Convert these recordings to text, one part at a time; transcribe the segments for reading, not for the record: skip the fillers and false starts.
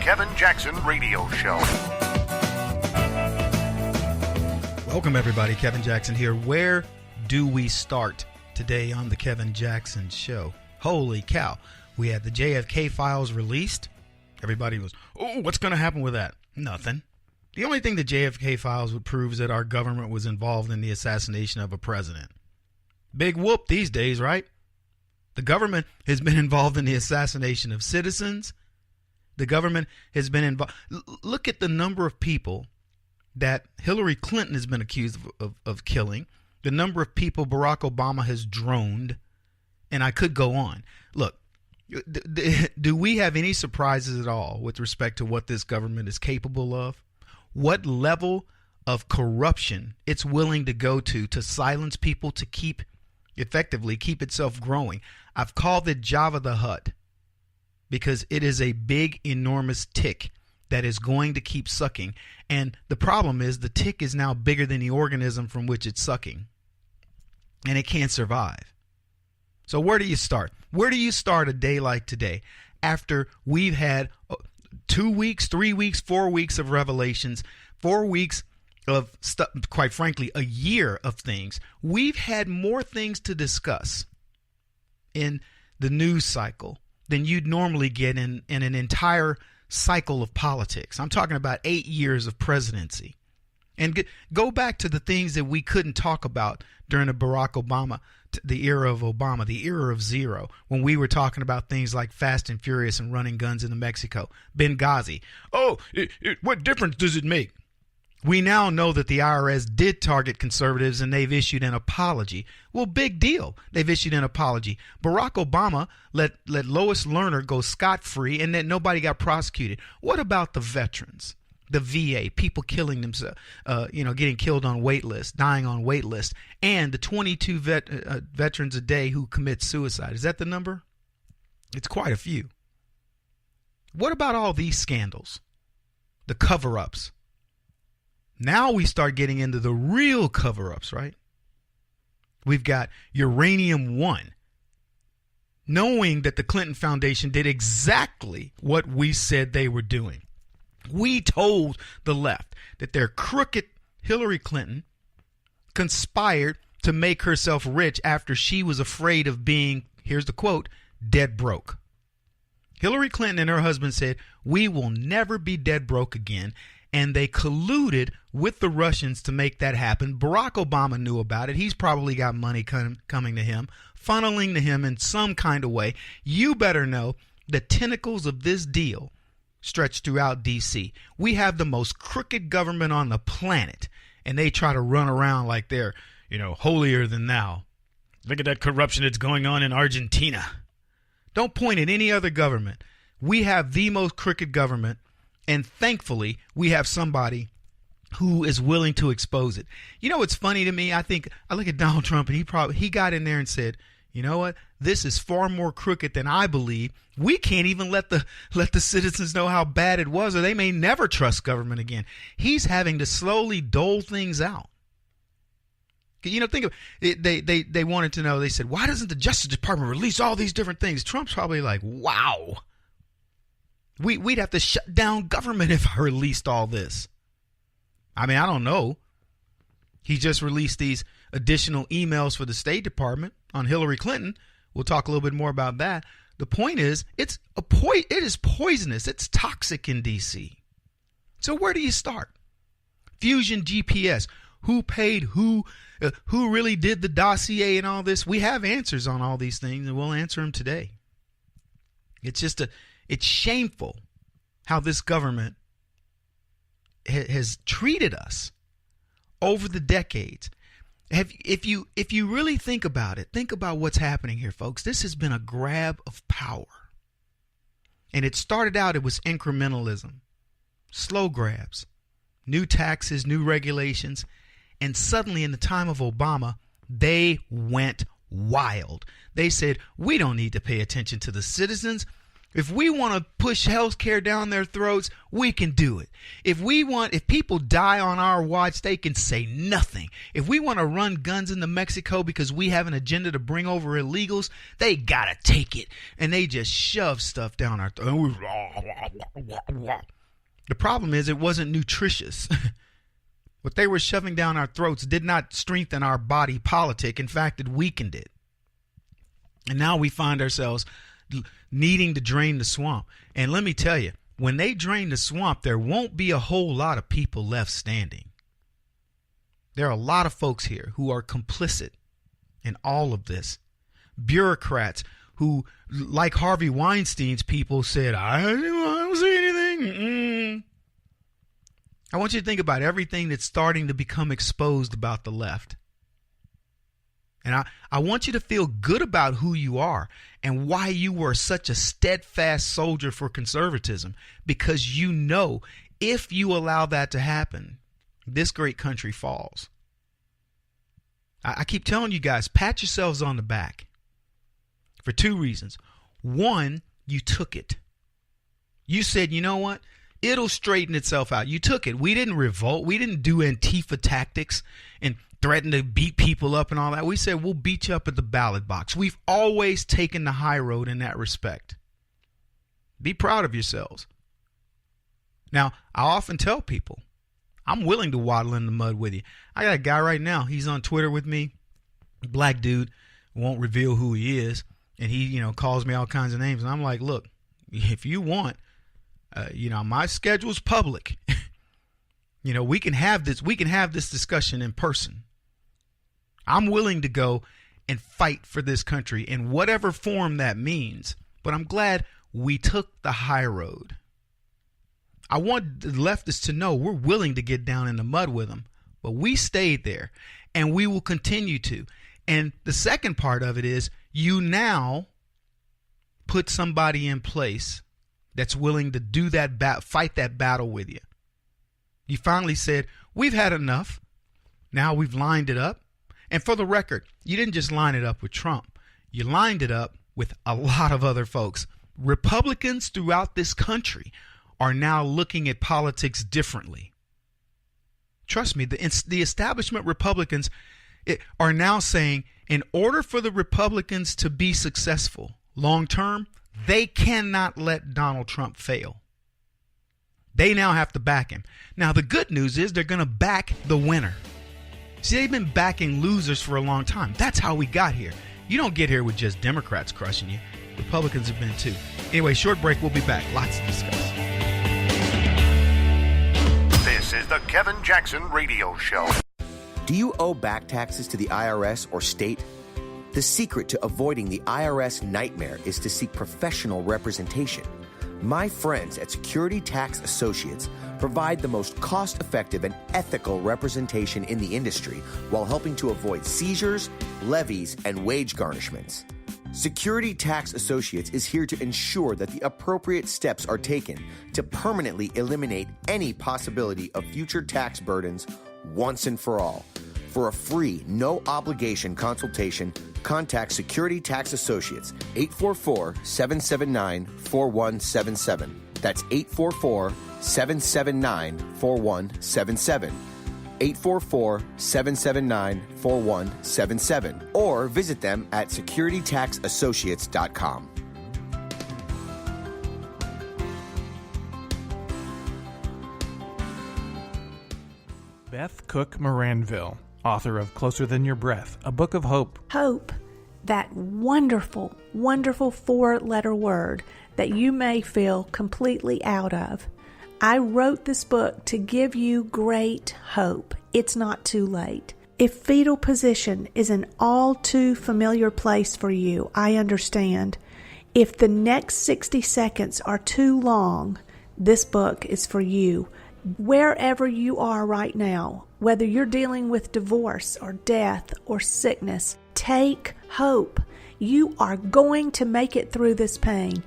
Kevin Jackson Radio Show. Welcome, everybody. Kevin Jackson here. Where do we start today on the Kevin Jackson Show? Holy cow. We had the JFK files released. Everybody was, oh, what's going to happen with that? Nothing. The only thing the JFK files would prove is that our government was involved in the assassination of a president. Big whoop these days, right? The government has been involved in the assassination of citizens. The government has been involved. Look at the number of people that Hillary Clinton has been accused of killing, the number of people Barack Obama has droned, and I could go on. Look, do we have any surprises at all with respect to what this government is capable of? What level of corruption it's willing to go to silence people, to effectively keep itself growing? I've called it Java the Hutt because it is a big, enormous tick that is going to keep sucking. And the problem is the tick is now bigger than the organism from which it's sucking, and it can't survive. So where do you start? Where do you start a day like today after we've had 2 weeks, 3 weeks, 4 weeks of revelations, 4 weeks of stuff, quite frankly, a year of things? We've had more things to discuss in the news cycle than you'd normally get in an entire cycle of politics. I'm talking about 8 years of presidency. And go back to the things that we couldn't talk about during the Barack Obama, the era of Obama, the era of zero, when we were talking about things like Fast and Furious and running guns into Mexico, Benghazi. Oh, what difference does it make? We now know that the IRS did target conservatives and they've issued an apology. Well, big deal. They've issued an apology. Barack Obama let Lois Lerner go scot-free and then nobody got prosecuted. What about the veterans? The VA, people killing themselves, getting killed on wait lists, dying on wait lists, and the 22 veterans a day who commit suicide. Is that the number? It's quite a few. What about all these scandals? The cover-ups. Now we start getting into the real cover-ups, right? We've got Uranium One, knowing that the Clinton Foundation did exactly what we said they were doing. We told the left that their crooked Hillary Clinton conspired to make herself rich after she was afraid of being, here's the quote, dead broke. Hillary Clinton and her husband said, we will never be dead broke again. And they colluded with the Russians to make that happen. Barack Obama knew about it. He's probably got money coming to him, funneling to him in some kind of way. You better know the tentacles of this deal stretch throughout D.C. We have the most crooked government on the planet, and they try to run around like they're, holier than thou. Look at that corruption that's going on in Argentina. Don't point at any other government. We have the most crooked government. And thankfully, we have somebody who is willing to expose it. You know what's funny to me? I look at Donald Trump, and he got in there and said, you know what? This is far more crooked than I believe. We can't even let the citizens know how bad it was, or they may never trust government again. He's having to slowly dole things out. Think of it. They wanted to know. They said, why doesn't the Justice Department release all these different things? Trump's probably like, wow. We'd have to shut down government if I released all this. I mean, I don't know. He just released these additional emails for the State Department on Hillary Clinton. We'll talk a little bit more about that. The point is, it is poisonous. It's toxic in D.C. So where do you start? Fusion GPS. Who paid who? Who really did the dossier and all this? We have answers on all these things, and we'll answer them today. It's shameful how this government has treated us over the decades. If you really think about it, think about what's happening here, folks. This has been a grab of power. And it started out, it was incrementalism, slow grabs, new taxes, new regulations. And suddenly in the time of Obama, they went wild. They said, we don't need to pay attention to the citizens. If we want to push health care down their throats, we can do it. If people die on our watch, they can say nothing. If we want to run guns into Mexico because we have an agenda to bring over illegals, they got to take it. And they just shove stuff down our throats. The problem is it wasn't nutritious. What they were shoving down our throats did not strengthen our body politic. In fact, it weakened it. And now we find ourselves needing to drain the swamp. And let me tell you, when they drain the swamp, there won't be a whole lot of people left standing. There are a lot of folks here who are complicit in all of this. Bureaucrats who, like Harvey Weinstein's people, said, I don't see anything. I want you to think about everything that's starting to become exposed about the left. And I want you to feel good about who you are and why you were such a steadfast soldier for conservatism, because you know if you allow that to happen, this great country falls. I keep telling you guys, pat yourselves on the back for two reasons. One, you took it. You said, you know what? It'll straighten itself out. You took it. We didn't revolt. We didn't do Antifa tactics and threaten to beat people up and all that. We said, we'll beat you up at the ballot box. We've always taken the high road in that respect. Be proud of yourselves. Now, I often tell people, I'm willing to waddle in the mud with you. I got a guy right now. He's on Twitter with me. Black dude. Won't reveal who he is. And he, calls me all kinds of names. And I'm like, look, if you want, my schedule's public. We can have this discussion in person. I'm willing to go and fight for this country in whatever form that means. But I'm glad we took the high road. I want the leftists to know we're willing to get down in the mud with them. But we stayed there, and we will continue to. And the second part of it is you now put somebody in place that's willing to do that, fight that battle with you. You finally said, we've had enough. Now we've lined it up. And for the record, you didn't just line it up with Trump. You lined it up with a lot of other folks. Republicans throughout this country are now looking at politics differently. Trust me, the establishment Republicans are now saying, in order for the Republicans to be successful long term, they cannot let Donald Trump fail. They now have to back him. Now, the good news is they're going to back the winner. See, they've been backing losers for a long time. That's how we got here. You don't get here with just Democrats crushing you. Republicans have been too. Anyway, short break. We'll be back. Lots to discuss. This is the Kevin Jackson Radio Show. Do you owe back taxes to the IRS or state? The secret to avoiding the IRS nightmare is to seek professional representation. My friends at Security Tax Associates provide the most cost-effective and ethical representation in the industry while helping to avoid seizures, levies, and wage garnishments. Security Tax Associates is here to ensure that the appropriate steps are taken to permanently eliminate any possibility of future tax burdens once and for all. For a free, no-obligation consultation, contact Security Tax Associates, 844-779-4177. That's 844-779-4177. 844-779-4177. Or visit them at securitytaxassociates.com. Beth Cook Moranville, author of Closer Than Your Breath, a book of hope. Hope, that wonderful, wonderful four-letter word that you may feel completely out of. I wrote this book to give you great hope. It's not too late. If fetal position is an all too familiar place for you, I understand. If the next 60 seconds are too long, this book is for you. Wherever you are right now, whether you're dealing with divorce or death or sickness, take hope. You are going to make it through this pain.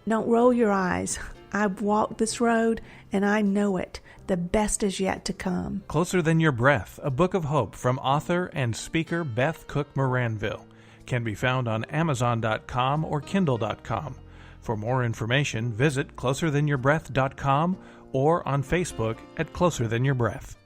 Don't roll your eyes. I've walked this road and I know it. The best is yet to come. Closer Than Your Breath, a book of hope from author and speaker Beth Cook Moranville, can be found on Amazon.com or Kindle.com. For more information, visit closerthanYourBreath.com or on Facebook at Closer Than Your Breath.